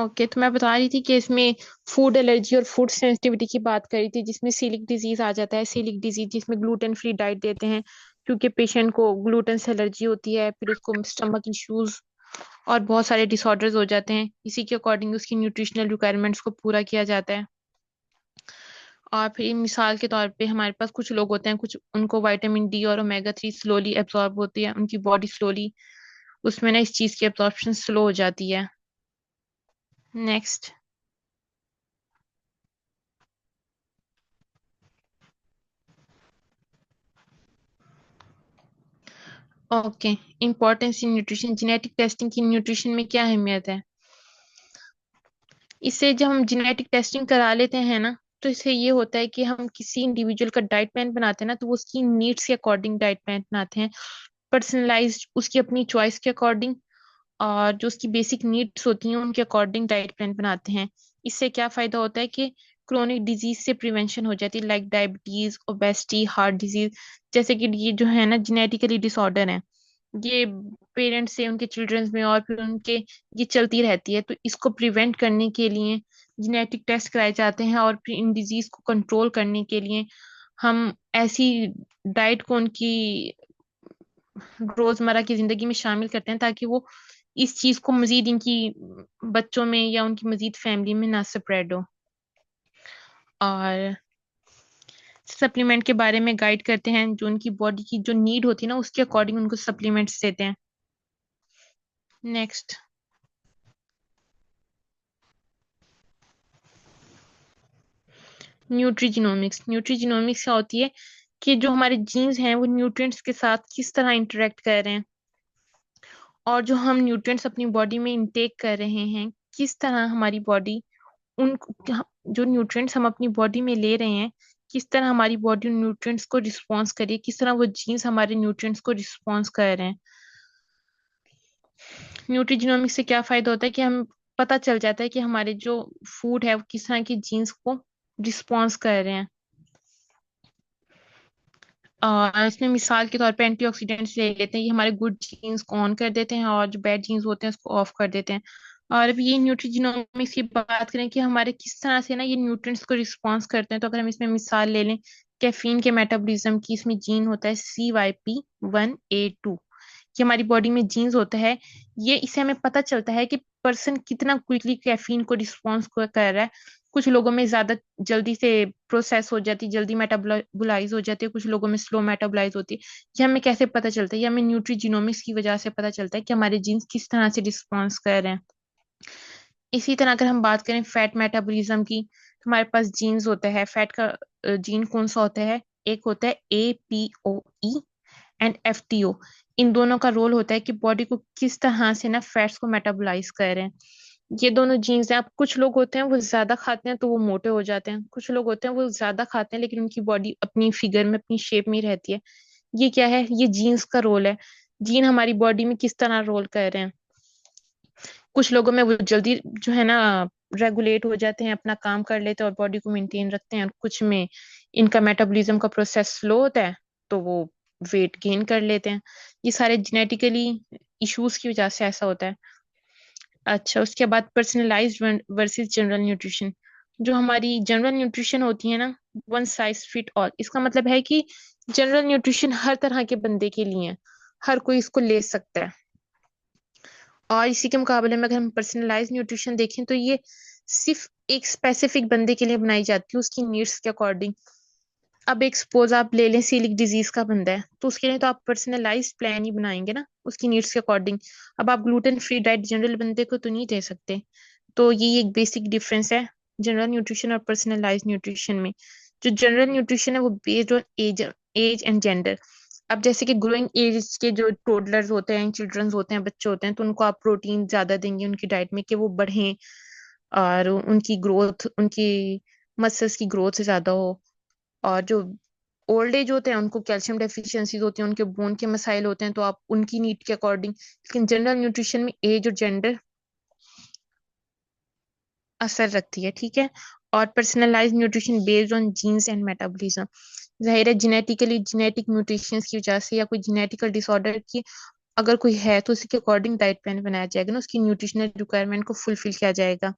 Okay, तो मैं बता रही थी कि इसमें फूड एलर्जी और फूड सेंसिटिविटी की बात करी थी, जिसमें सीलिक डिजीज आ जाता है। सीलिक डिजीज जिसमें ग्लूटेन फ्री डाइट देते हैं क्योंकि पेशेंट को ग्लूटेन से एलर्जी होती है, फिर उसको स्टमक इश्यूज और बहुत सारे डिसऑर्डर्स हो जाते हैं। इसी के अकॉर्डिंग उसकी न्यूट्रिशनल रिक्वायरमेंट्स को पूरा किया जाता है। और फिर मिसाल के तौर पे हमारे पास कुछ लोग होते हैं, कुछ उनको विटामिन डी और ओमेगा 3 स्लोली एब्जॉर्ब होती है, उनकी बॉडी स्लोली उसमें ना इस चीज की एब्जॉर्प्शन स्लो हो जाती है। Next. Okay, importance in nutrition. Genetic testing की न्यूट्रिशन में क्या अहमियत है? इससे जब हम जेनेटिक टेस्टिंग करा लेते हैं ना, तो इससे ये होता है कि हम किसी इंडिविजुअल का डाइट प्लान बनाते हैं ना, तो वो उसकी नीड्स के अकॉर्डिंग डाइट प्लान बनाते हैं, पर्सनलाइज्ड उसकी अपनी चॉइस के अकॉर्डिंग, और जो उसकी बेसिक नीड्स होती हैं उनके अकॉर्डिंग डाइट प्लान बनाते हैं। इससे क्या फायदा होता है कि क्रोनिक डिजीज से प्रिवेंशन हो जाती है, like diabetes, obesity, heart disease. जैसे कि ये जो है ना जेनेटिकली डिसऑर्डर है, ये पेरेंट्स से उनके चिल्ड्रंस में और फिर उनके ये चलती रहती है, तो इसको प्रिवेंट करने के लिए जेनेटिक टेस्ट कराए जाते हैं, और फिर इन डिजीज को कंट्रोल करने के लिए हम ऐसी डाइट को उनकी रोजमर्रा की जिंदगी में शामिल करते हैं, ताकि वो इस चीज को मजीद इनकी बच्चों में या उनकी मजीद फैमिली में ना स्प्रेड हो। और सप्लीमेंट के बारे में गाइड करते हैं, जो उनकी बॉडी की जो नीड होती है ना उसके अकॉर्डिंग उनको सप्लीमेंट्स देते हैं। नेक्स्ट। न्यूट्रीजिनोमिक्स। न्यूट्रीजिनोमिक्स क्या होती है कि जो हमारे जीन्स हैं वो न्यूट्रिएंट्स के साथ किस तरह इंटरेक्ट कर रहे हैं, और जो हम न्यूट्रिएंट्स अपनी बॉडी में इंटेक कर रहे हैं किस तरह हमारी बॉडी उन जो न्यूट्रिएंट्स हम अपनी बॉडी में ले रहे हैं किस तरह हमारी बॉडी उन न्यूट्रिएंट्स को रिस्पॉन्स करे, किस तरह वो जीन्स हमारे न्यूट्रिएंट्स को रिस्पॉन्स कर रहे हैं। न्यूट्रीजिनोमिक्स से क्या फायदा होता है कि हम पता चल जाता है कि हमारे जो फूड है वो किस तरह की जीन्स को रिस्पॉन्स कर रहे हैं। इसमें मिसाल के तौर पे एंटीऑक्सीडेंट्स ले लेते हैं, ये हमारे गुड जीन्स को ऑन कर देते हैं और जो बैड जीन्स होते हैं उसको ऑफ कर देते हैं। और अभी ये न्यूट्रीजिनोमिक्स की बात करें कि हमारे किस तरह से ना ये न्यूट्रिएंट्स को रिस्पॉन्स करते हैं, तो अगर हम इसमें मिसाल ले लें कैफीन के मेटाबॉलिज्म की, इसमें जीन होता है CYP1A2। ये हमारी बॉडी में जीन्स होता है, ये इससे हमें पता चलता है कि पर्सन कितना क्विकली कैफीन को रिस्पॉन्स कर रहा है। कुछ लोगों में ज्यादा जल्दी से प्रोसेस हो जाती है, जल्दी मेटाबोलाइज हो जाती है, कुछ लोगों में स्लो मेटाबोलाइज होती है। ये हमें कैसे पता चलता है? ये हमें न्यूट्रीजिनोमिक्स की वजह से पता चलता है कि हमारे जीन्स किस तरह से रिस्पॉन्स कर रहे हैं। इसी तरह अगर हम बात करें फैट मेटाबॉलिज्म की, तो हमारे पास जीन्स होता है, फैट का जीन कौन सा होता है? एक होता है APOE एंड FTO। इन दोनों का रोल होता है कि बॉडी को किस तरह से ना फैट्स को मेटाबोलाइज कर रहे हैं। ये दोनों जीन्स हैं। अब कुछ लोग होते हैं वो ज्यादा खाते हैं तो वो मोटे हो जाते हैं, कुछ लोग होते हैं वो ज्यादा खाते हैं लेकिन उनकी बॉडी अपनी फिगर में अपनी शेप में ही रहती है। ये क्या है? ये जीन्स का रोल है। जीन हमारी बॉडी में किस तरह रोल कर रहे हैं। कुछ लोगों में वो जल्दी जो है ना रेगुलेट हो जाते हैं, अपना काम कर लेते हैं और बॉडी को मेंटेन रखते हैं, और कुछ में इनका मेटाबॉलिज्म का प्रोसेस स्लो होता है तो वो वेट गेन कर लेते हैं। ये सारे जेनेटिकली इश्यूज की वजह से ऐसा होता है। अच्छा, उसके बाद पर्सनलाइज्ड वर्सेस जनरल न्यूट्रिशन। जो हमारी जनरल न्यूट्रिशन होती है ना, वन साइज फिट ऑल, इसका मतलब है कि जनरल न्यूट्रिशन हर तरह के बंदे के लिए है, हर कोई इसको ले सकता है। और इसी के मुकाबले में अगर हम पर्सनलाइज न्यूट्रिशन देखें तो ये सिर्फ एक स्पेसिफिक बंदे के लिए बनाई जाती है, उसकी नीड्स के अकॉर्डिंग। अब एक सपोज आप ले लें सीलिक डिजीज का बंदा है, तो उसके लिए तो आप पर्सनलाइज प्लान ही बनाएंगे ना उसकी नीड्स के अकॉर्डिंग। अब आप ग्लूटेन फ्री डाइट जनरल बंदे को तो नहीं दे सकते। तो ये एक बेसिक डिफरेंस है जनरल न्यूट्रिशन और पर्सनलाइज न्यूट्रिशन में। जो जनरल न्यूट्रिशन है वो based on age age and gender. अब जैसे कि ग्रोइंग एज के जो टोडलर्स होते हैं, चिल्ड्रंस होते हैं, बच्चे होते हैं, तो उनको आप प्रोटीन ज्यादा देंगे उनकी डाइट में कि वो बढ़ें और उनकी ग्रोथ, उनकी मसल्स की ग्रोथ से ज्यादा हो। और जो ओल्ड एज होते हैं उनको कैल्शियम डेफिशिएंसीज होती है, उनके बोन के मसाइल होते हैं, तो आप उनकी नीड के अकॉर्डिंग। लेकिन जनरल न्यूट्रिशन में एज और जेंडर असर रखती है, ठीक है। और personalise nutrition based on genes and metabolism. जाहिर है जेनेटिकली जेनेटिक म्यूटेशंस की वजह से या कोई जेनेटिकल डिसऑर्डर की अगर कोई है तो उसी के अकॉर्डिंग डाइट प्लान बनाया जाएगा ना, उसकी न्यूट्रिशनल रिक्वायरमेंट को फुलफिल किया जाएगा।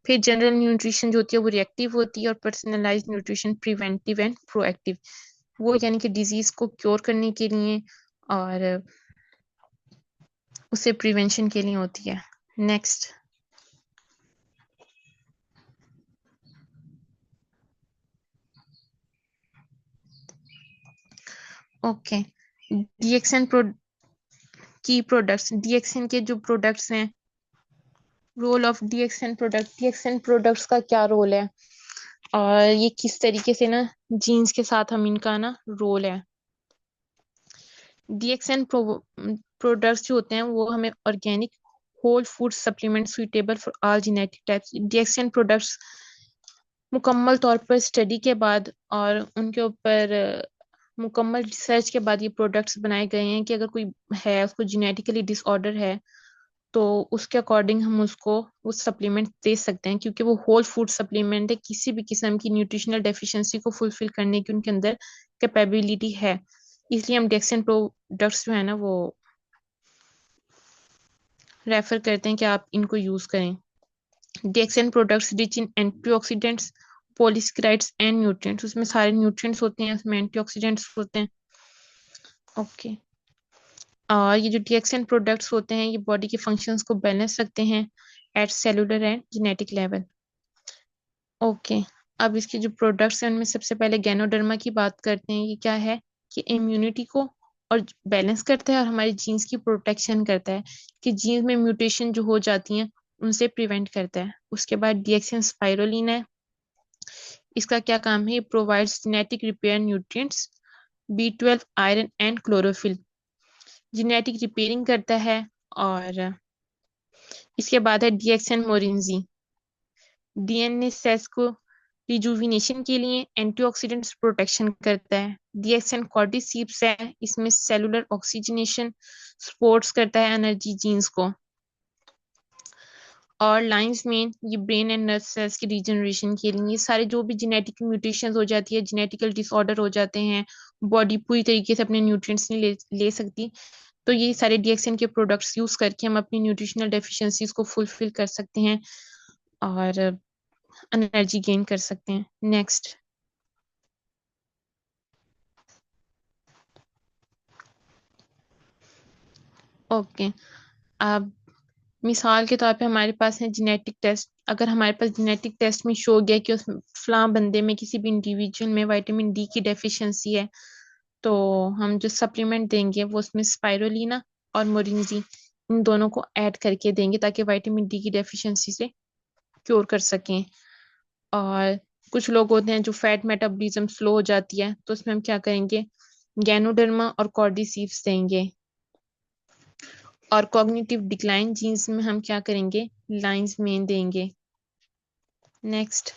फिर जनरल न्यूट्रिशन जो होती है वो रिएक्टिव होती है, और personalised nutrition preventive and proactive, वो यानी कि डिजीज को क्योर करने के लिए और उसे प्रिवेंशन के लिए होती है। नेक्स्ट। ओके। डीएक्सएन की प्रोडक्ट्स, डीएक्सएन के जो प्रोडक्ट्स हैं, role of DXN product, DXN products का क्या रोल है और ये किस तरीके से ना जीन्स के साथ हम इनका ना रोल है। डीएक्सएन प्रोडक्ट्स जो होते हैं वो हमें organic whole food supplement suitable for all genetic types. DXN products मुकम्मल तौर पर स्टडी के बाद और उनके ऊपर मुकम्मल रिसर्च के बाद ये प्रोडक्ट्स बनाए गए हैं कि अगर कोई है, उसको जेनेटिकली डिसऑर्डर है, तो उसके अकॉर्डिंग हम उसको वो सप्लीमेंट दे सकते हैं, क्योंकि वो होल फूड सप्लीमेंट है, किसी भी किस्म की न्यूट्रिशनल डेफिशिएंसी को फुलफिल करने की उनके अंदर कैपेबिलिटी है। इसलिए हम डेक्सन प्रोडक्ट्स जो है ना वो रेफर करते हैं कि आप इनको यूज करें। DXN products rich in antioxidants, polysaccharides and nutrients, उसमें सारे न्यूट्रिएंट्स होते हैं, उसमें एंटीऑक्सीडेंट्स होते हैं। ओके। और ये जो डीएक्सएन प्रोडक्ट्स होते हैं ये बॉडी के फंक्शंस को बैलेंस रखते हैं at cellular and genetic level. Okay. अब इसके जो प्रोडक्ट्स हैं उनमें सबसे पहले गैनोडर्मा की बात करते हैं। ये क्या है कि इम्यूनिटी को और बैलेंस करता है और हमारे जीन्स की प्रोटेक्शन करता है, कि जीन्स में म्यूटेशन जो हो जाती हैं उनसे प्रिवेंट करता है। उसके बाद डीएक्सएन स्पाइरोलिन है। इसका क्या काम है, ये provides genetic repair nutrients, B12, iron and chlorophyll, genetic repairing करता है। और इसके बाद है डीएक्सएन मोरिंजी, डीएनए सेल्स को रिजुविनेशन के लिए एंटीऑक्सीडेंट्स प्रोटेक्शन करता है। डीएक्सएन कॉर्टिसीप्स है, इसमें सेलुलर ऑक्सीजनेशन सपोर्ट्स करता है एनर्जी जीन्स को। और लाइंस में ये ब्रेन एंड नर्व सेल्स की रीजनरेशन के लिए, ये सारे जो भी जेनेटिक म्यूटेशन हो जाती है, जेनेटिकल डिसऑर्डर हो जाते हैं, बॉडी पूरी तरीके से अपने न्यूट्रिएंट्स नहीं ले सकती, तो ये सारे डीएक्सएन के प्रोडक्ट्स यूज करके हम अपनी न्यूट्रिशनल डेफिशिएंसीज को फुलफिल कर सकते हैं और एनर्जी गेन कर सकते हैं। नेक्स्ट। ओके। अब मिसाल के तौर पे हमारे पास है जेनेटिक टेस्ट। अगर हमारे पास जेनेटिक टेस्ट में शो गया कि उस फलां बंदे में किसी भी इंडिविजुअल में विटामिन डी की डेफिशिएंसी है, तो हम जो सप्लीमेंट देंगे वो उसमें स्पाइरोलिना और मोरिंजी, इन दोनों को ऐड करके देंगे ताकि विटामिन डी की डेफिशिएंसी से क्योर कर सकें। और कुछ लोग होते हैं जो फैट मेटाबॉलिज्म स्लो हो जाती है, तो उसमें हम क्या करेंगे, गैनोडर्मा और कॉर्डिसीव्स देंगे। और कॉग्निटिव डिक्लाइन जीन्स में हम क्या करेंगे, लाइंस मेन देंगे। नेक्स्ट।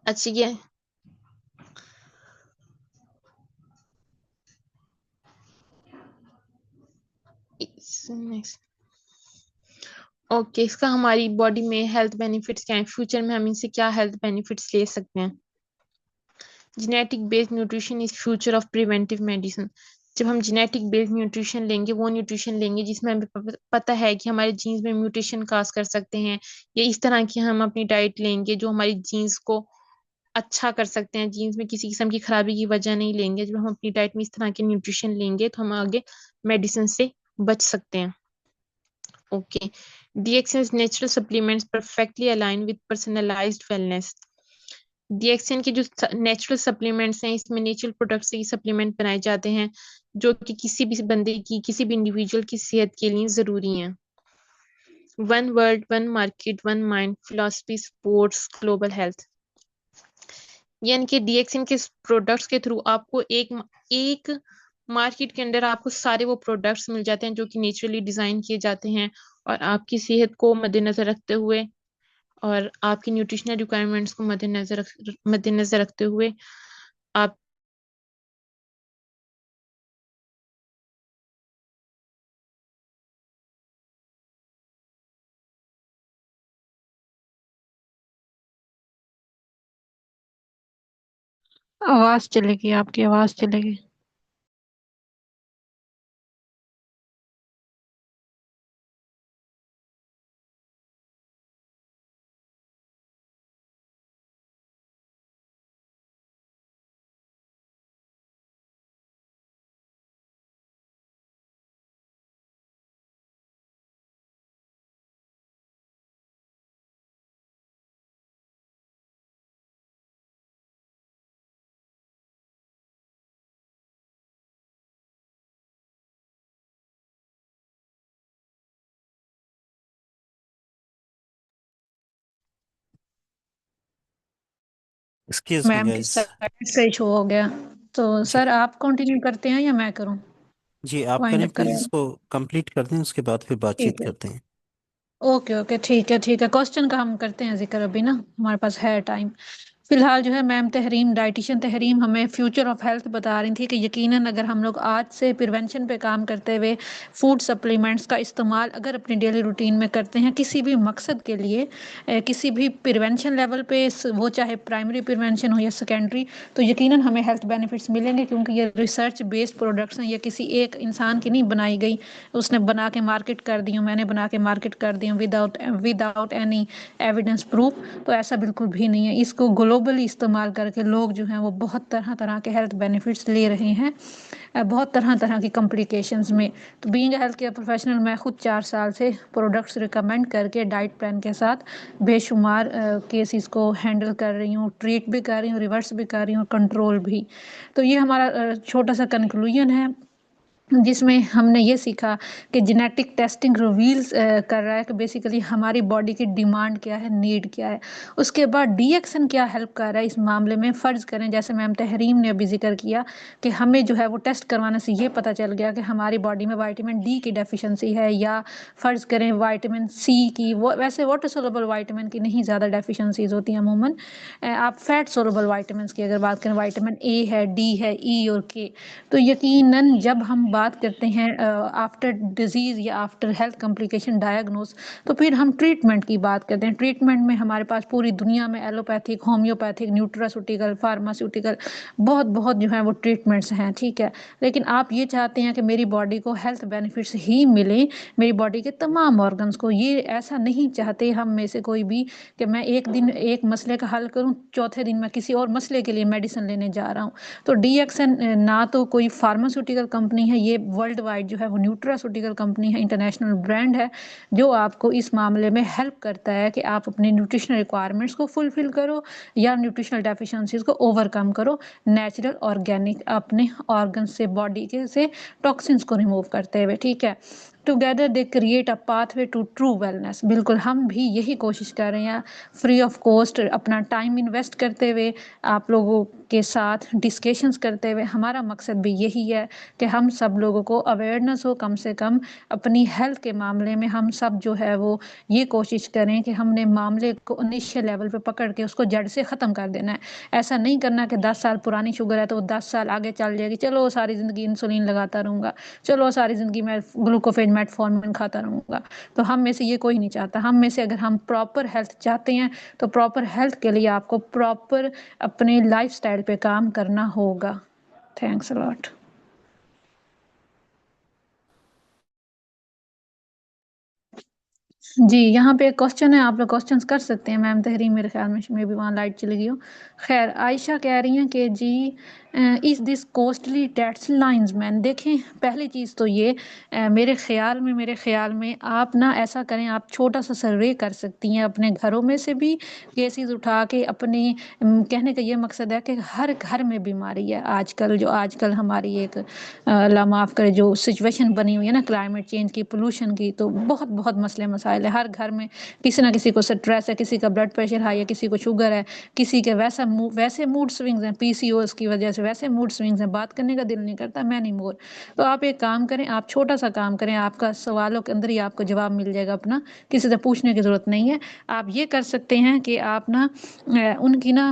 अच्छा ये नेक्स्ट। ओके, इसका हमारी बॉडी में हेल्थ बेनिफिट्स क्या हैं, फ्यूचर में हम इनसे क्या हेल्थ बेनिफिट्स ले सकते हैं। Genetic based nutrition is future of preventive medicine. जब हम जेनेटिक बेस्ड न्यूट्रिशन लेंगे, वो न्यूट्रिशन लेंगे जिसमें हमें पता है कि हमारे जीन्स में म्यूटेशन काज कर सकते हैं, या इस तरह की हम अपनी डाइट लेंगे जो हमारी जीन्स को अच्छा कर सकते हैं, जीन्स में किसी किस्म की खराबी की वजह नहीं लेंगे। जब हम अपनी डाइट में इस तरह के न्यूट्रिशन लेंगे तो हम आगे मेडिसिन से बच सकते हैं। Okay. DXN's natural supplements perfectly align with personalised wellness. DXN के जो नेचुरल सप्लीमेंट्स हैं, इसमें नेचुरल प्रोडक्ट से ही सप्लीमेंट बनाए जाते हैं जो कि किसी भी बंदे की, किसी भी इंडिविजुअल की सेहत के लिए जरूरी हैं। One world, one market, one mind, philosophy sports global health. यानी कि डीएक्सएन के प्रोडक्ट्स के थ्रू आपको एक मार्केट के अंदर आपको सारे वो प्रोडक्ट्स मिल जाते हैं जो कि नेचुरली डिजाइन किए जाते हैं, और आपकी सेहत को मद्देनजर रखते हुए और आपकी न्यूट्रिशनल रिक्वायरमेंट्स को मद्देनजर रखते हुए आप आवाज चलेगी, आपकी आवाज चलेगी। एक्सक्यूज मी मैम की गाइस। साइड से इशू हो गया। तो जी। सर आप कंटिन्यू करते हैं या मैं करूं? जी, आप वाइंड करें अप प्लीज, करें। इसको कंप्लीट कर दें, उसके बाद फिर बातचीत ठीक है। करते हैं। ओके ओके, ठीक है ठीक है, क्वेश्चन का हम करते हैं जिक्र अभी ना, हमारे पास है टाइम। फिलहाल जो है मैम तहरीम, डाइटिशियन तहरीम हमें फ्यूचर ऑफ हेल्थ बता रही थी कि यकीनन अगर हम लोग आज से प्रिवेंशन पे काम करते हुए फूड सप्लीमेंट्स का इस्तेमाल अगर अपनी डेली रूटीन में करते हैं किसी भी मकसद के लिए, किसी भी प्रिवेंशन लेवल पे, वो चाहे प्राइमरी प्रिवेंशन हो या सेकेंडरी, तो यकीनन हमें हेल्थ बेनिफिट्स मिलेंगे, क्योंकि ये रिसर्च बेस्ड प्रोडक्ट्स हैं, ये किसी एक इंसान की नहीं बनाई गई, उसने बना के मार्केट कर दी हूँ, मैंने बना के मार्केट कर दी हूँ without without any evidence proof. तो ऐसा बिल्कुल भी नहीं है, इसको ग्लोबली इस्तेमाल करके लोग जो हैं वो बहुत तरह तरह के हेल्थ बेनिफिट्स ले रहे हैं, बहुत तरह तरह की कॉम्प्लिकेशंस में। तो बीइंग हेल्थ केयर प्रोफेशनल मैं खुद 4 साल से प्रोडक्ट्स रिकमेंड करके डाइट प्लान के साथ बेशुमार केसेस को हैंडल कर रही हूँ, ट्रीट भी कर रही हूँ, रिवर्स भी कर रही हूँ, कंट्रोल भी। तो ये हमारा छोटा सा कंक्लूजन है, जिसमें हमने ये सीखा कि जेनेटिक टेस्टिंग रिवील्स कर रहा है कि बेसिकली हमारी बॉडी की डिमांड क्या है, नीड क्या है। उसके बाद डीएक्सन क्या हेल्प कर रहा है इस मामले में, फ़र्ज़ करें जैसे मैम तहरीम ने अभी जिक्र किया कि हमें जो है वो टेस्ट करवाने से ये पता चल गया कि हमारी बॉडी में विटामिन डी की डेफिशिएंसी है, या फ़र्ज़ करें विटामिन सी की, वो वैसे वाटर सोलुबल विटामिन की नहीं ज़्यादा डेफिशिएंसीज होती हैं अमूमन। आप फैट सोलुबल विटामिन की अगर बात करें, विटामिन ए है, डी है, ई और के। तो यकीनन जब हम बात करते हैं आफ्टर डिजीज़ या आफ्टर हेल्थ कॉम्प्लिकेशन डायग्नोस, तो फिर हम ट्रीटमेंट की बात करते हैं। ट्रीटमेंट में हमारे पास पूरी दुनिया में एलोपैथिक, होम्योपैथिक, न्यूट्रास्यूटिकल, फार्मास्यूटिकल, बहुत बहुत जो है वो ट्रीटमेंट्स हैं, ठीक है। लेकिन आप ये चाहते हैं कि मेरी बॉडी को हेल्थ बेनिफिट्स ही मिले, मेरी बॉडी के तमाम ऑर्गन्स को, ये ऐसा नहीं चाहते हम में से कोई भी कि मैं एक दिन एक मसले का हल करूं, चौथे दिन मैं किसी और मसले के लिए मेडिसिन लेने जा रहा हूं। तो डीएक्सन ना तो कोई फार्मास्यूटिकल कंपनी है, ये वर्ल्ड वाइड जो है वो न्यूट्रास्यूटिकल कंपनी है, इंटरनेशनल ब्रांड है, जो आपको इस मामले में हेल्प करता है कि आप अपनी न्यूट्रिशनल रिक्वायरमेंट्स को फुलफिल करो या न्यूट्रिशनल डेफिशिएंसीज को ओवरकम करो, नेचुरल ऑर्गेनिक अपने ऑर्गन से, बॉडी के से टॉक्सिन्स को रिमूव करते हुए, ठीक है। Together they create a pathway to true wellness. बिल्कुल हम भी यही कोशिश कर रहे हैं, फ्री ऑफ कॉस्ट अपना टाइम इन्वेस्ट करते हुए, आप लोगों के साथ डिस्कशंस करते हुए। हमारा मकसद भी यही है कि हम सब लोगों को अवेयरनेस हो, कम से कम अपनी हेल्थ के मामले में हम सब जो है वो ये कोशिश करें कि हमने मामले को इनिशियल लेवल पे पकड़ के उसको जड़ से ख़त्म कर देना है। ऐसा नहीं करना कि 10 साल पुरानी शुगर है तो वो 10 साल आगे चल जाएगी, चलो सारी ज़िंदगी इंसुलिन लगाता रहूँगा, चलो सारी ज़िंदगी मैं ग्लूकोफेज मेटफॉर्मिन खाता रहूँगा। तो हम में से ये कोई नहीं चाहता। हम में से अगर हम प्रॉपर हेल्थ चाहते हैं, तो प्रॉपर हेल्थ के लिए आपको प्रॉपर अपने लाइफस्टाइल पे काम करना होगा। Thanks a lot. जी, यहाँ पे एक क्वेश्चन है, आप लोग क्वेश्चंस कर सकते हैं। मैम तहरीम मेरे ख्याल में भी वहाँ लाइट चली गई हो। खैर, आयशा कह रही हैं कि जी इज़ दिस कॉस्टली डेट्स लाइंसमैन। देखें, पहली चीज़ तो ये, मेरे ख्याल में आप ना ऐसा करें, आप छोटा सा सर्वे कर सकती हैं अपने घरों में से भी, केसेस उठा के अपने, कहने का ये मकसद है कि हर घर में बीमारी है आजकल, जो आजकल हमारी एक अल्लाह माफ़ करे जो सिचुएशन बनी हुई है ना, क्लाइमेट चेंज की, पोल्यूशन की, तो बहुत बहुत मसले मसाइल है हर घर में। किसी ना किसी को स्ट्रेस है, किसी का ब्लड प्रेशर हाई है, किसी को शुगर है, किसी के वैसे मूड स्विंग्स हैं, पीसीओएस की वजह से वैसे मूड स्विंग्स हैं, बात करने का दिल नहीं करता, मैं नहीं मोर। तो आप एक काम करें, आप छोटा सा काम करें, आपका सवालों के अंदर ही आपको जवाब मिल जाएगा अपना, किसी से पूछने की ज़रूरत नहीं है। आप ये कर सकते हैं कि आप ना उनकी ना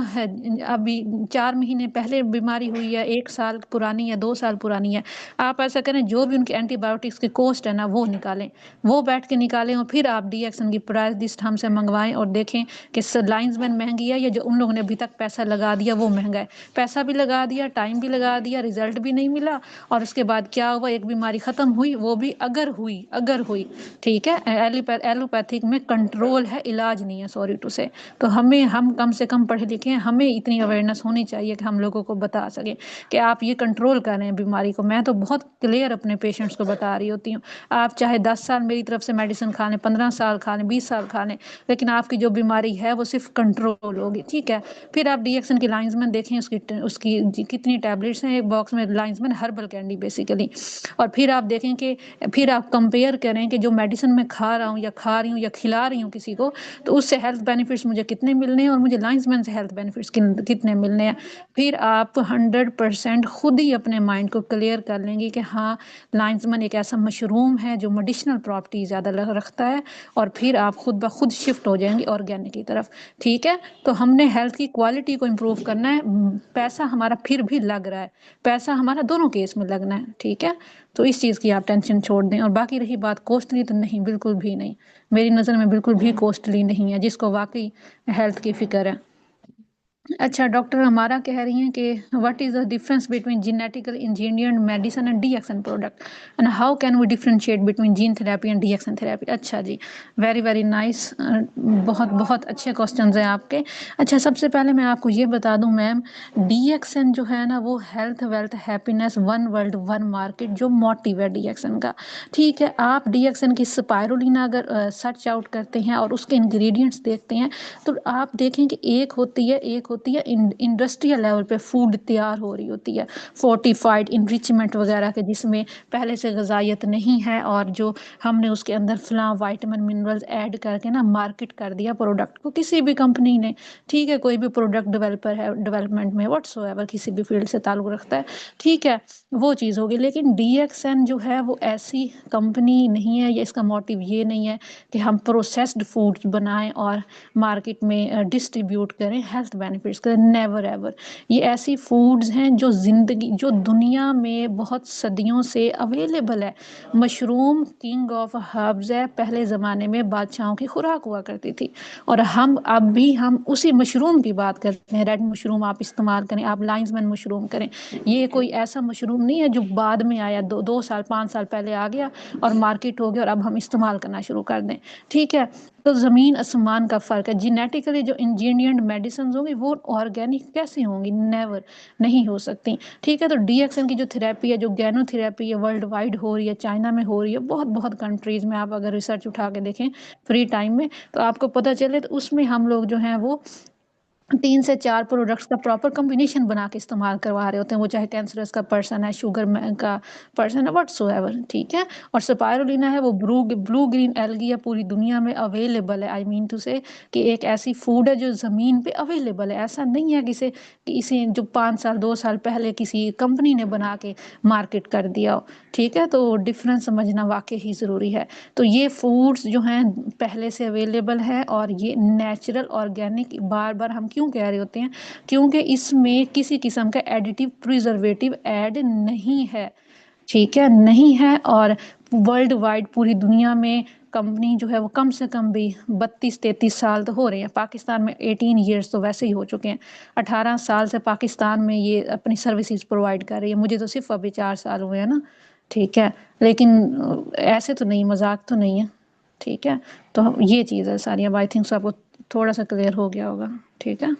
अभी 4 महीने पहले बीमारी हुई है, 1 साल पुरानी है, 2 साल पुरानी है, आप ऐसा करें जो भी उनके एंटीबायोटिक्स की कॉस्ट है ना वो निकालें, वो बैठ के निकालें, और फिर आप DXN की प्राइस लिस्ट हमसे मंगवाएं और देखें कि लाइंसमैन महंगी है या जो उन लोगों ने अभी तक पैसा लगा दिया वो महंगा है। पैसा भी लगा दिया, टाइम भी लगा दिया, रिजल्ट भी नहीं मिला, और उसके बाद क्या हुआ, एक बीमारी खत्म हुई, वो भी अगर हुई, ठीक है। एलोपैथिक में कंट्रोल है, इलाज नहीं है, सॉरी टू से। तो हम कम से कम पढ़े लिखे हैं, हमें इतनी अवेयरनेस होनी चाहिए कि हम लोगों को बता सकें कि आप ये कंट्रोल कर रहे हैं बीमारी को। मैं तो बहुत क्लियर अपने पेशेंट्स को बता रही होती हूँ, आप चाहे 10 साल मेरी तरफ से मेडिसिन खा लें, 15 साल खा लें, 20 साल खा लें, लेकिन आपकी जो बीमारी है वो सिर्फ कंट्रोल होगी, ठीक है। फिर आप DXN की लाइंसमैन देखें, उसकी कितनी टैबलेट्स हैं एक बॉक्स में, लाइंसमैन हर्बल कैंडी बेसिकली। और फिर आप देखें कि फिर आप कंपेयर करें कि जो मेडिसिन मैं खा रहा हूँ या खा रही हूँ या खिला रही हूँ किसी को, तो उससे हेल्थ बेनिफिट्स मुझे कितने मिलने हैं और मुझे लाइंसमैन से हेल्थ बेनिफिट्स कितने मिलने हैं। फिर आप 100% खुद ही अपने माइंड को क्लियर कर लेंगे कि हाँ, लाइंसमैन एक ऐसा मशरूम है जो मेडिसिनल प्रॉपर्टी ज़्यादा रखता है, और फिर आप खुद ब खुद शिफ्ट हो जाएंगे ऑर्गेनिक की तरफ, ठीक है। तो हमने हेल्थ की क्वालिटी को इम्प्रूव करना है, पैसा हमारा फिर भी लग रहा है, पैसा हमारा दोनों केस में लगना है, ठीक है। तो इस चीज़ की आप टेंशन छोड़ दें। और बाकी रही बात कॉस्टली, तो नहीं, बिल्कुल भी नहीं, मेरी नज़र में बिल्कुल भी कॉस्टली नहीं है, जिसको वाकई हेल्थ की फिक्र है। अच्छा, डॉक्टर हमारा कह रही हैं कि what is the difference between genetical engineered medicine and DXN product, and how can we differentiate between gene therapy and DXN therapy. अच्छा जी, वेरी वेरी नाइस, बहुत बहुत अच्छे क्वेश्चंस हैं आपके। अच्छा, सबसे पहले मैं आपको ये बता दूं मैम, DXN जो है ना वो health wealth happiness one world one market जो मोटिव है DXN का, ठीक है। आप DXN की स्पायरुलिना अगर सर्च आउट करते हैं और उसके इंग्रेडिएंट्स देखते हैं, तो आप देखें कि एक होती है इंडस्ट्रियल लेवल पे फूड तैयार हो रही होती है, फोर्टिफाइड इनरिचमेंट वगैरह के, जिसमें पहले से ग़िज़ायत नहीं है, और जो हमने उसके अंदर फलां वाइटामिन मिनरल्स ऐड करके ना मार्केट कर दिया प्रोडक्ट को किसी भी कंपनी ने, ठीक है। कोई भी प्रोडक्ट डेवलपर है, डेवलपमेंट में व्हाट्सोएवर किसी भी फील्ड से ताल्लुक़ रखता है, ठीक है, वो चीज़ होगी। लेकिन DXN जो है वो ऐसी कंपनी नहीं है, या इसका मोटिव ये नहीं है कि हम प्रोसेस्ड फूड्स बनाएं और मार्केट में डिस्ट्रीब्यूट करें, हेल्थ बेनिफिट्स करें, नेवर एवर। ये ऐसी फूड्स हैं जो दुनिया में बहुत सदियों से अवेलेबल है। मशरूम किंग ऑफ हर्ब्स है, पहले ज़माने में बादशाहों की खुराक हुआ करती थी, और हम उसी मशरूम की बात करते हैं। रेड मशरूम आप इस्तेमाल करें, आप लाइंसमैन मशरूम करें, ये कोई ऐसा मशरूम नहीं है जो बाद में आया, 2 साल 5 साल पहले आ गया और मार्केट हो गया और अब हम इस्तेमाल करना शुरू कर दें, ठीक है। तो ज़मीन आसमान का फ़र्क है। जेनेटिकली जो इंजीनियर्ड मेडिसिन होंगी वो ऑर्गेनिक कैसे होंगी, नेवर, नहीं हो सकती, ठीक है। तो DXN की जो थेरेपी है, जो गैनोथेरेपी है, वर्ल्ड वाइड हो रही है, चाइना में हो रही है, बहुत बहुत कंट्रीज़ में, आप अगर रिसर्च उठा के देखें फ्री टाइम में तो आपको पता चले, तो उसमें हम लोग जो हैं वो 3 से 4 प्रोडक्ट्स का प्रॉपर कॉम्बिनेशन बना के इस्तेमाल करवा रहे होते हैं, वो चाहे कैंसरस का पर्सन है, शुगर का पर्सन है, व्हाट्सोएवर, ठीक है। और स्पायरुलिना है, वो ब्लू ग्रीन एल्गी है, पूरी दुनिया में अवेलेबल है। आई मीन टू से कि एक ऐसी फूड है जो ज़मीन पे अवेलेबल है, ऐसा नहीं है कि इसे जो 5 साल 2 साल पहले किसी कंपनी ने बना के मार्केट कर दिया हो, ठीक है। तो डिफरेंस समझना वाकई ही ज़रूरी है। तो ये फूड्स जो हैं पहले से अवेलेबल है, और ये नेचुरल ऑर्गेनिक, बार बार हम क्यों कह रहे होते हैं, क्योंकि इसमें किसी किस्म का एडिटिव प्रिजर्वेटिव ऐड नहीं है, ठीक है, नहीं है। और वर्ल्ड वाइड पूरी दुनिया में कंपनी जो है वो कम से कम भी 32-33 साल तो हो रहे हैं। पाकिस्तान में 18 ईयर्स तो वैसे ही हो चुके हैं, 18 साल से पाकिस्तान में ये अपनी सर्विसेज प्रोवाइड कर रही है। मुझे तो सिर्फ अभी 4 साल हुए हैं ना, ठीक है। लेकिन ऐसे तो नहीं, मजाक तो नहीं है, ठीक है। तो ये चीज़ है सारी। अब आई थिंक आपको थोड़ा सा क्लियर हो गया होगा, ठीक है।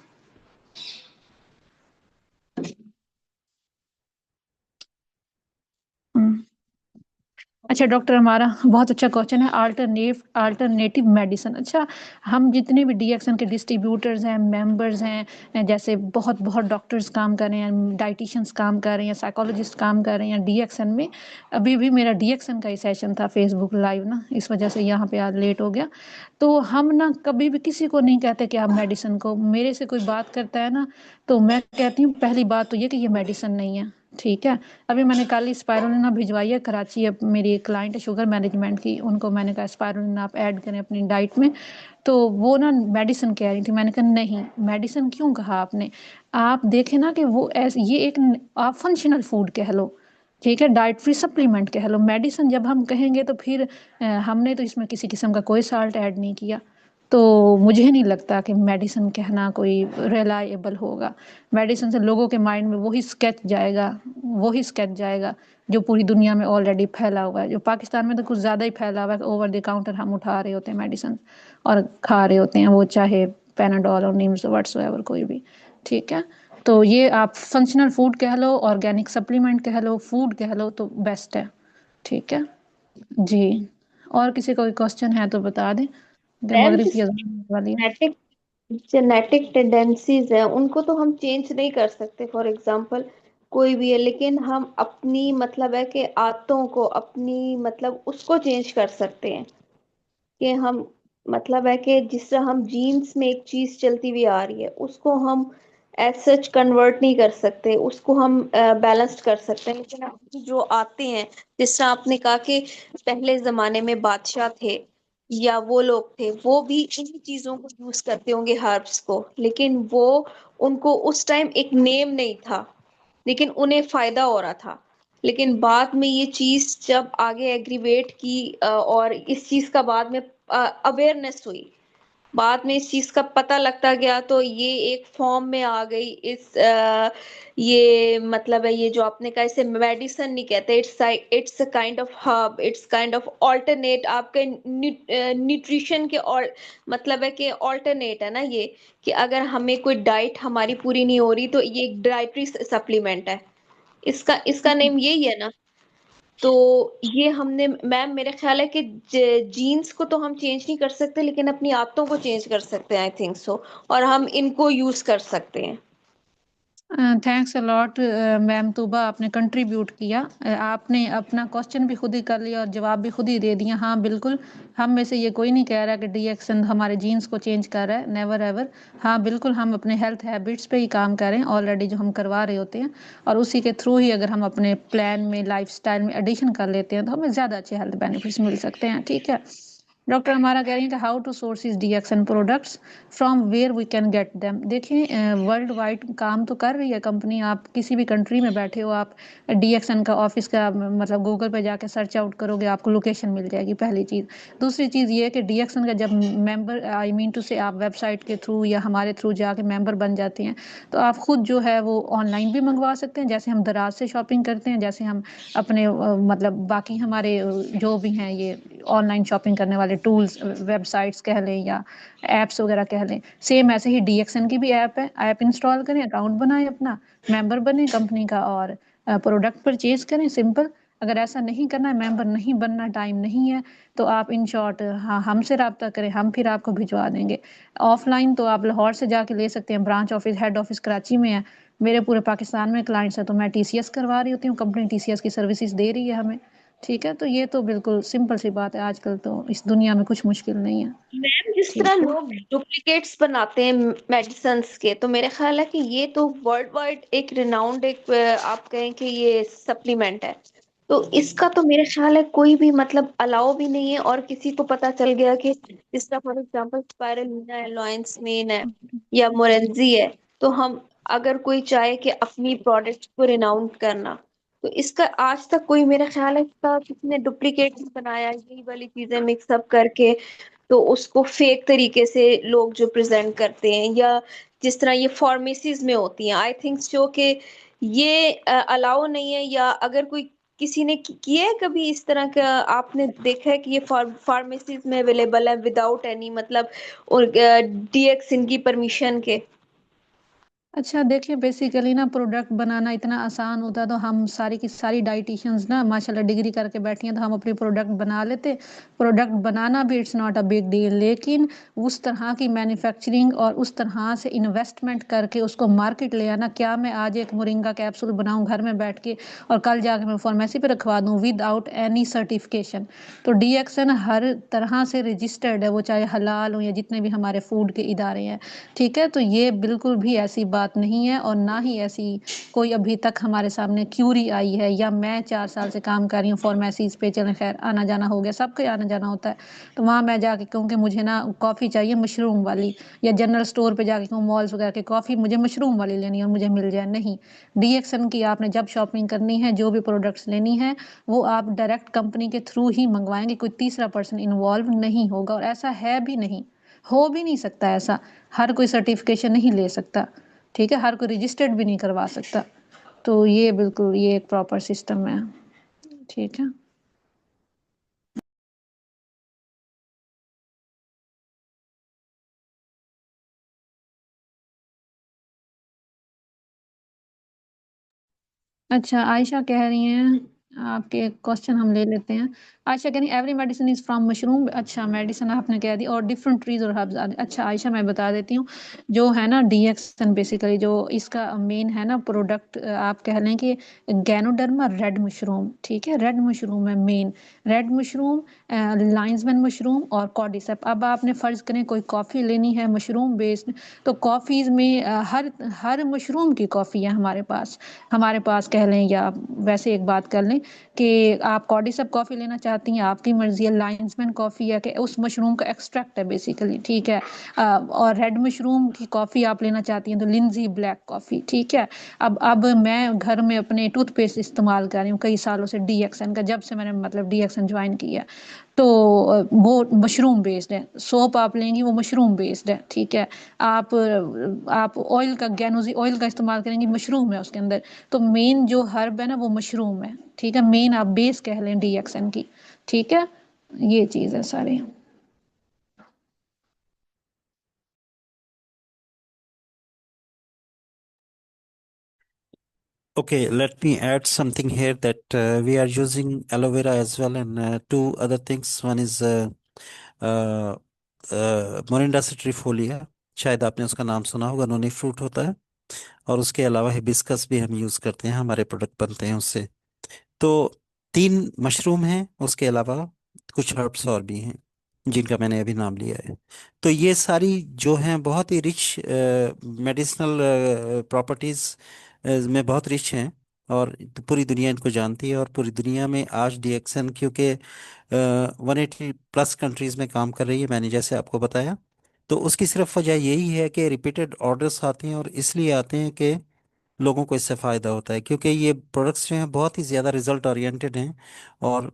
हम्म। अच्छा डॉक्टर, हमारा बहुत अच्छा क्वेश्चन है, अल्टरनेटिव मेडिसिन। अच्छा, हम जितने भी DXN के डिस्ट्रीब्यूटर्स हैं, मेंबर्स हैं, जैसे बहुत बहुत डॉक्टर्स काम कर रहे हैं, डाइटिशियंस काम कर रहे हैं, साइकोलॉजिस्ट काम कर रहे हैं DXN में। अभी भी मेरा DXN का ही सेशन था फेसबुक लाइव ना, इस वजह से यहाँ पे आज लेट हो गया। तो हम ना कभी भी किसी को नहीं कहते कि आप मेडिसिन को, मेरे से कोई बात करता है ना, तो मैं कहती हूँ पहली बात तो ये कि ये मेडिसिन नहीं है, ठीक है। अभी मैंने कल ही स्पायरुलिना भिजवाई है कराची, अब मेरी एक क्लाइंट है शुगर मैनेजमेंट की, उनको मैंने कहा स्पायरुलिना आप ऐड करें अपनी डाइट में, तो वो ना मेडिसिन कह रही थी। मैंने कहा नहीं, मेडिसिन क्यों कहा आपने, आप देखें ना कि वो ऐसे, ये एक आप फंक्शनल फूड कह लो, ठीक है, डाइटरी सप्लीमेंट कह लो, मेडिसिन जब हम कहेंगे तो फिर हमने तो इसमें किसी किस्म का कोई साल्ट ऐड नहीं किया, तो मुझे नहीं लगता कि मेडिसिन कहना कोई रिलायबल होगा। मेडिसिन से लोगों के माइंड में वही स्केच जाएगा जो पूरी दुनिया में ऑलरेडी फैला हुआ है। जो पाकिस्तान में तो कुछ ज़्यादा ही फैला हुआ है, ओवर द काउंटर हम उठा रहे होते हैं मेडिसिन और खा रहे होते हैं, वो चाहे पैनाडोल और निम्स व्हाट्सएवर कोई भी। ठीक है, तो ये आप फंक्शनल फूड कह लो, ऑर्गेनिक सप्लीमेंट कह लो, फूड कह लो, तो बेस्ट है। ठीक है जी। और किसी का कोई क्वेश्चन है तो बता दें, अगर मैम मगरिब जो की अजान होने वाली है। जेनेटिक जेनेटिक टेंडेंसीज है उनको तो हम चेंज नहीं कर सकते, फॉर एग्जांपल कोई भी है, लेकिन हम अपनी मतलब है कि आदतों को अपनी मतलब उसको चेंज कर सकते हैं। कि हम मतलब है कि जिस तरह हम जीन्स में एक चीज चलती हुई आ रही है उसको हम एज सच कन्वर्ट नहीं कर सकते, उसको हम बैलेंस्ड कर सकते हैं, लेकिन अभी जो आते हैं, जिस तरह आपने कहा कि पहले जमाने में बादशाह थे या वो लोग थे, वो भी इन्हीं चीजों को यूज करते होंगे, हर्ब्स को, लेकिन वो उनको उस टाइम एक नेम नहीं था, लेकिन उन्हें फायदा हो रहा था। लेकिन बाद में ये चीज जब आगे एग्रीवेट की और इस चीज का बाद में अवेयरनेस हुई, बाद में इस चीज का पता लगता गया, तो ये एक फॉर्म में आ गई। ये मतलब है, ये जो आपने कहा, इसे मेडिसिन नहीं कहते, it's a kind of herb, it's kind of alternate आपके न्यूट्रिशन के, और मतलब है कि ऑल्टरनेट है ना ये, कि अगर हमें कोई डाइट हमारी पूरी नहीं हो रही तो ये एक डाइटरी सप्लीमेंट है, इसका इसका नेम यही है ना। तो ये हमने मैम, मेरा ख्याल है कि जीन्स को तो हम चेंज नहीं कर सकते, लेकिन अपनी आदतों को चेंज कर सकते हैं, आई थिंक सो, और हम इनको यूज कर सकते हैं। Thanks a lot ma'am Tooba, आपने कंट्रीब्यूट किया। आपने अपना क्वेश्चन भी खुद ही कर लिया और जवाब भी खुद ही दे दिया। हाँ बिल्कुल, हम में से ये कोई नहीं कह रहा कि डीएक्सन हमारे जीन्स को चेंज कर रहा है, नेवर एवर। हाँ बिल्कुल, हम अपने हेल्थ हैबिट्स पे ही काम कर रहे हैं ऑलरेडी, जो हम करवा रहे होते हैं, और उसी के थ्रू ही अगर हम अपने प्लान में, लाइफस्टाइल में एडिशन कर लेते हैं तो हमें ज़्यादा अच्छे हेल्थ बेनिफिट्स मिल सकते हैं। ठीक है, डॉक्टर हमारा कह रही है कि how to source is DXN products, from where we can get them. देखिए, वर्ल्ड वाइड काम तो कर रही है कंपनी, आप किसी भी कंट्री में बैठे हो, आप डीएक्सन का ऑफिस का मतलब गूगल पे जाके सर्च आउट करोगे, आपको लोकेशन मिल जाएगी, पहली चीज़। दूसरी चीज़ ये है कि डीएक्सन का जब मेंबर, आई मीन टू से, आप वेबसाइट के थ्रू या हमारे थ्रू जाके मेंबर बन जाते हैं, तो आप खुद जो है वो ऑनलाइन भी मंगवा सकते हैं, जैसे हम दराज से शॉपिंग करते हैं, जैसे हम अपने मतलब बाकी हमारे जो भी हैं ये ऑनलाइन शॉपिंग करने वाले टूल्स, वेबसाइट्स कह लें या एप्स वगैरह कह लें, सेम ऐसे ही डीएक्सन की भी ऐप है। ऐप इंस्टॉल करें, अकाउंट बनाएं अपना, मेंबर बने कंपनी का और प्रोडक्ट परचेज करें, सिंपल। अगर ऐसा नहीं करना है, मेंबर नहीं बनना, टाइम नहीं है, तो आप इन शॉर्ट हाँ हमसे रब्ता करें, हम फिर आपको भिजवा देंगे। ऑफलाइन तो आप लाहौर से जाके ले सकते हैं, branch office, head office Karachi में है। मेरे पूरे पाकिस्तान में क्लाइंट्स है, तो मैं टीसीएस करवा रही होती हूँ, कंपनी टीसीएस की सर्विसेज दे रही है हमें। ठीक है, तो ये तो बिल्कुल सिंपल सी बात है, आजकल तो इस दुनिया में कुछ मुश्किल नहीं है। मैम जिस ठीक तरह है, लोग डुप्लीकेट्स बनाते हैं मेडिसिन के, तो मेरे ख्याल है कि ये तो वर्ल्ड वाइड एक रिनाउंड, एक आप कहें कि ये सप्लीमेंट है, तो इसका तो मेरे ख्याल है कोई भी मतलब अलाउ भी नहीं है। और किसी को पता चल गया कि जिस तरह फॉर एग्जांपल स्पाइरुलिना है, लॉयंसमेन है या मोरेंजी है, तो हम अगर कोई चाहे कि अपनी प्रोडक्ट को रिनाउंड करना, तो इसका आज तक कोई, मेरा ख्याल है इसका किसी ने डुप्लीकेट बनाया, यही वाली चीजें मिक्सअप करके, तो उसको फेक तरीके से लोग जो प्रेजेंट करते हैं, या जिस तरह ये फार्मेसीज में होती हैं, आई थिंक जो कि ये अलाउ नहीं है। या अगर कोई किसी ने किया है कभी इस तरह का, आपने देखा है कि ये फार्मेसीज में अवेलेबल है विदाउट एनी मतलब और डीएक्स की परमिशन के? अच्छा देखिए, बेसिकली ना प्रोडक्ट बनाना इतना आसान होता तो हम सारी की सारी डाइटिशियंस ना माशाल्लाह डिग्री करके बैठी हैं, तो हम अपनी प्रोडक्ट बना लेते। प्रोडक्ट बनाना भी it's not a big deal, लेकिन उस तरह की मैन्युफैक्चरिंग और उस तरह से इन्वेस्टमेंट करके उसको मार्केट ले आना, क्या मैं आज एक मोरिंगा कैप्सूल बनाऊं घर में बैठ के और कल जाके मैं फार्मेसी पे रखवा दूं विदाउट एनी सर्टिफिकेशन? तो डीएक्सन हर तरह से रजिस्टर्ड है, वो चाहे हलाल हो या जितने भी हमारे फूड के इदारे हैं। ठीक है, तो ये बिल्कुल भी ऐसी बात बात नहीं है, और ना ही ऐसी कोई अभी तक हमारे सामने क्यूरी आई है, या मैं 4 साल से काम कर रही हूँ फार्मेसीज पे। चलें खैर, आना जाना हो गया, सबके आना जाना होता है, तो वहाँ मैं जाके कहूँ कि मुझे ना कॉफ़ी चाहिए मशरूम वाली, या जनरल स्टोर पे जाके कहूँ मॉल्स वगैरह के कॉफ़ी मुझे मशरूम वाली लेनी है और मुझे मिल जाए। नहीं, डीएक्सन की आपने जब शॉपिंग करनी है, जो भी प्रोडक्ट्स लेनी है, वो आप डायरेक्ट कंपनी के थ्रू ही मंगवाएंगे, कोई तीसरा पर्सन इन्वॉल्व नहीं होगा, और ऐसा है भी नहीं, हो भी नहीं सकता ऐसा। हर कोई सर्टिफिकेशन नहीं ले सकता, ठीक है, हर कोई रजिस्टर्ड भी नहीं करवा सकता। तो ये बिल्कुल ये एक प्रॉपर सिस्टम है, ठीक है। अच्छा, आयशा कह रही हैं, आपके क्वेश्चन हम ले लेते हैं। आयशा कह रही है every medicine is from mushroom. अच्छा, मेडिसिन आपने कह दी, और डिफरेंट ट्रीज और हर्ब्स। अच्छा आयशा, मैं बता देती हूँ, जो है ना डीएक्सन बेसिकली जो इसका मेन है ना प्रोडक्ट, आप कह लें कि गैनोडर्मा रेड मशरूम, ठीक है, रेड मशरूम है मेन। रेड मशरूम, लाइंसमैन मशरूम और कॉर्डिसेप। अब आपने फर्ज करें कोई कॉफ़ी लेनी है मशरूम बेस्ड, तो कॉफ़ीज़ में हर हर मशरूम की कॉफ़ी है हमारे पास कह लें, या वैसे एक बात कर लें कि आप कॉर्डिसप कॉफ़ी लेना चाहती हैं, आपकी मर्जी है। लाइंसमैन कॉफ़ी है कि उस मशरूम का एक्सट्रैक्ट है बेसिकली, ठीक है। और रेड मशरूम की कॉफ़ी आप लेना चाहती हैं तो लिंजी ब्लैक कॉफ़ी, ठीक है। अब मैं घर में अपने टूथपेस्ट इस्तेमाल कर रही हूँ कई सालों से डीएक्सन का, जब से मैंने मतलब डीएक्सन ज्वाइन किया, तो वो मशरूम बेस्ड है। सोप आप लेंगी वो मशरूम बेस्ड है, ठीक है। आप ऑयल का गैनोजी ऑयल का इस्तेमाल करेंगी, मशरूम है उसके अंदर। तो मेन जो हर्ब है ना वो मशरूम है, ठीक है, मेन आप बेस कह लें डीएक्सन की, ठीक है। ये चीज़ है सारी। Okay, let me add something here that we are using aloe vera as well, and two other things. One is uh, Morinda citrifolia, शायद आपने उसका नाम सुना होगा, नोनी फ्रूट होता है। और उसके अलावा हिबिस्कस भी हम यूज करते हैं, हमारे प्रोडक्ट बनते हैं उससे। तो तीन मशरूम हैं, उसके अलावा कुछ हर्ब्स और भी हैं जिनका मैंने अभी नाम लिया है। तो ये सारी जो हैं बहुत ही रिच मेडिसिनल प्रॉपर्टीज में बहुत रिच हैं, और पूरी दुनिया इनको जानती है। और पूरी दुनिया में आज डीएक्सन क्योंकि 180+ कंट्रीज में काम कर रही है, मैंने जैसे आपको बताया, तो उसकी सिर्फ वजह यही है कि रिपीटेड ऑर्डर्स आते हैं, और इसलिए आते हैं कि लोगों को इससे फ़ायदा होता है, क्योंकि ये प्रोडक्ट्स जो हैं बहुत ही ज़्यादा रिजल्ट ओरिएंटेड हैं। और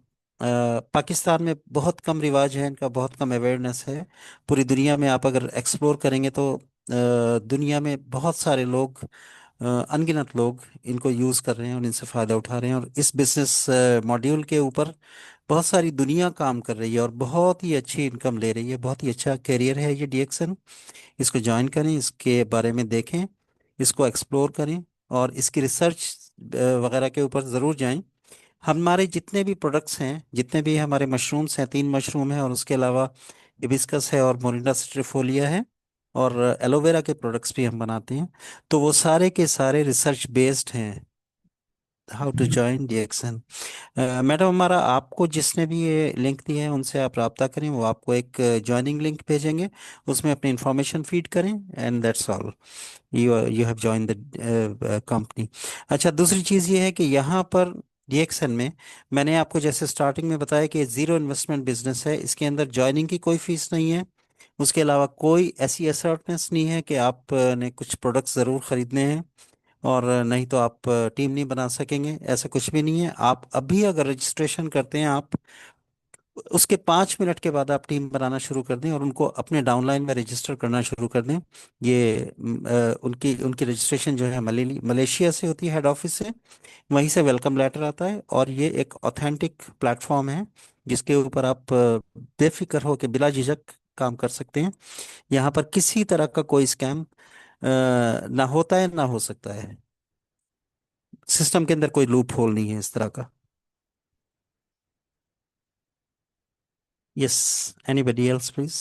पाकिस्तान में बहुत कम रिवाज है इनका, बहुत कम अवेयरनेस है। पूरी दुनिया में आप अगर एक्सप्लोर करेंगे तो दुनिया में बहुत सारे लोग, अनगिनत लोग इनको यूज़ कर रहे हैं और इनसे फ़ायदा उठा रहे हैं। और इस बिजनेस मॉड्यूल के ऊपर बहुत सारी दुनिया काम कर रही है और बहुत ही अच्छी इनकम ले रही है। बहुत ही अच्छा करियर है ये डीएक्सन। इसको ज्वाइन करें, इसके बारे में देखें, इसको एक्सप्लोर करें, और इसकी रिसर्च वगैरह के ऊपर ज़रूर जाएं। हमारे जितने भी प्रोडक्ट्स हैं, जितने भी हमारे मशरूम्स हैं, 3 मशरूम है और उसके अलावा हिबिस्कस है और मोरिंडा स्ट्रिफोलिया है, और एलोवेरा के प्रोडक्ट्स भी हम बनाते हैं। तो वो सारे के सारे रिसर्च बेस्ड हैं। How to join DXN. Madam, हमारा आपको जिसने भी ये लिंक दिए हैं उनसे आप रब्ता करें, वो आपको एक ज्वाइनिंग लिंक भेजेंगे, उसमें अपनी इंफॉर्मेशन फीड करें, and that's all. You have join the company. अच्छा, दूसरी चीज़ ये है कि यहाँ पर डीएक्सन में मैंने आपको जैसे स्टार्टिंग में बताया कि ज़ीरो इन्वेस्टमेंट बिजनेस है, इसके अंदर ज्वाइनिंग की कोई फीस नहीं है। उसके अलावा कोई ऐसी असर्टनेस नहीं है कि आप ने कुछ प्रोडक्ट्स ज़रूर खरीदने हैं और नहीं तो आप टीम नहीं बना सकेंगे, ऐसा कुछ भी नहीं है। आप अभी अगर रजिस्ट्रेशन करते हैं, आप उसके 5 मिनट के बाद आप टीम बनाना शुरू कर दें और उनको अपने डाउनलाइन में रजिस्टर करना शुरू कर दें। ये उनकी उनकी रजिस्ट्रेशन जो है मलेशिया से होती है, हेड ऑफिस से। वहीं से वेलकम लेटर आता है, और ये एक ऑथेंटिक प्लेटफॉर्म है जिसके ऊपर आप बेफिक्र होकर बिला झिझक काम कर सकते हैं। यहाँ पर किसी तरह का कोई स्कैम ना होता है ना हो सकता है। सिस्टम के अंदर कोई लूप होल नहीं है इस तरह का। Yes, anybody else please.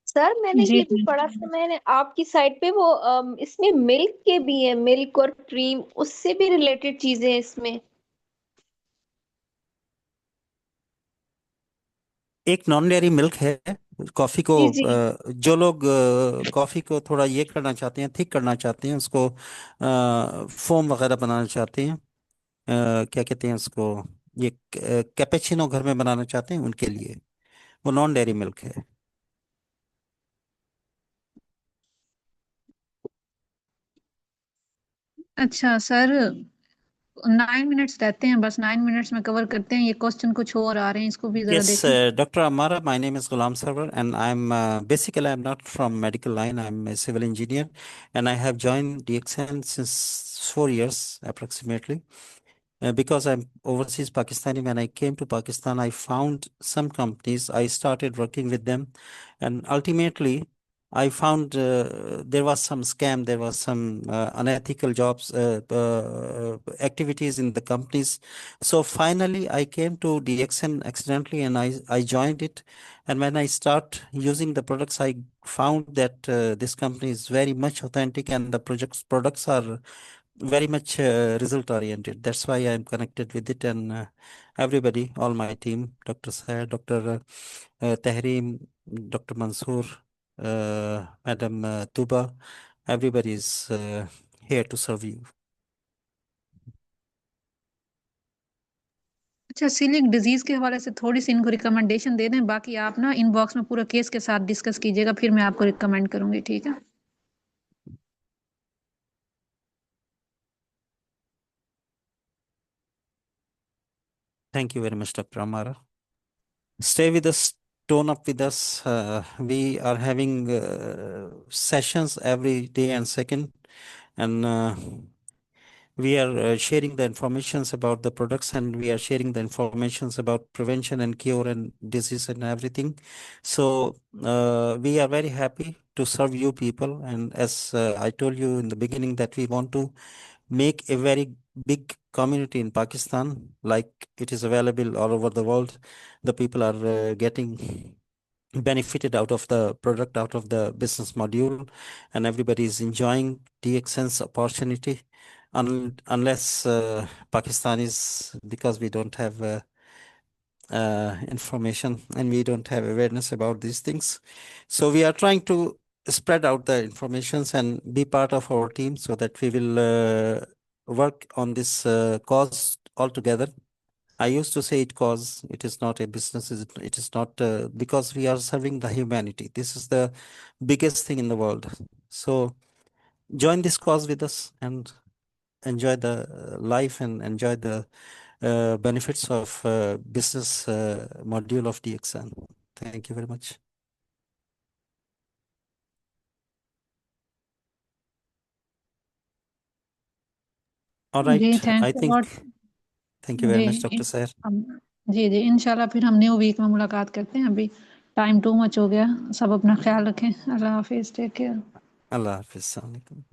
Sir मैंने जी ये भी पढ़ा था, मैंने आपकी साइट पे वो इसमें मिल्क के भी है, मिल्क और क्रीम, उससे भी रिलेटेड चीजें हैं इसमें। एक नॉन डेयरी मिल्क है। कॉफी को जी जी। जो लोग कॉफी को थोड़ा ये करना चाहते हैं, थिक करना चाहते हैं, उसको फोम वगैरह बनाना चाहते हैं, क्या कहते हैं उसको, ये कैपेचिनो घर में बनाना चाहते हैं, उनके लिए वो नॉन डेयरी मिल्क है। अच्छा सर, 9 मिनट्स रहते हैं, बस 9 मिनट्स में कवर करते हैं। ये क्वेश्चन कुछ और आ रहे हैं, इसको भी जरा Yes, देखें। Dr. Amara, my name is Ghulam Sarwar, and I'm basically I'm not from medical line. I'm a civil engineer, and I have joined DXN since 4 years approximately. Because I'm overseas Pakistani, when I came to Pakistan, I found some companies. I started working with them, and ultimately, I found there was some scam, there was some unethical jobs, activities in the companies. So finally, I came to DXN accidentally, and I joined it. And when I start using the products, I found that this company is very much authentic, and the products are very much result oriented. That's why I'm connected with it, and everybody, all my team, Dr. Saad, Dr. Tahreem, Dr. Mansoor, Madam Tuba, everybody is here to serve you. अच्छा, सिलिक disease के हवाले से थोड़ी सी इनको recommendation दे दें, बाकी आप ना इनबॉक्स में पूरा केस के साथ डिस्कस कीजिएगा, फिर मैं आपको रिकमेंड करूंगी, ठीक है? Thank you very much, Dr. Amara. Stay with us, tone up with us. We are having sessions every day and second, and we are sharing the informations about the products, and we are sharing the informations about prevention and cure and disease and everything. So we are very happy to serve you people, and as I told you in the beginning, that we want to make a very big community in Pakistan, like it is available all over the world. The people are getting benefited out of the product, out of the business module, and everybody is enjoying DXN's opportunity. Unless Pakistanis, because we don't have information and we don't have awareness about these things. So we are trying to spread out the informations and be part of our team, so that we will work on this cause altogether. I used to say it cause it is not a business. It is not because we are serving the humanity. This is the biggest thing in the world. So join this cause with us and enjoy the life and enjoy the benefits of business module of DXN. Thank you very much. All जी, right. I thanks think lot. thank you very जी much, Dr. Sair. जी जी, इंशाल्लाह फिर हम new week में मुलाकात करते हैं। अभी टाइम टू मच हो गया। सब अपना ख्याल रखें। अल्लाह हाफिज, take care. Allah Hafiz. Assalamu alaikum.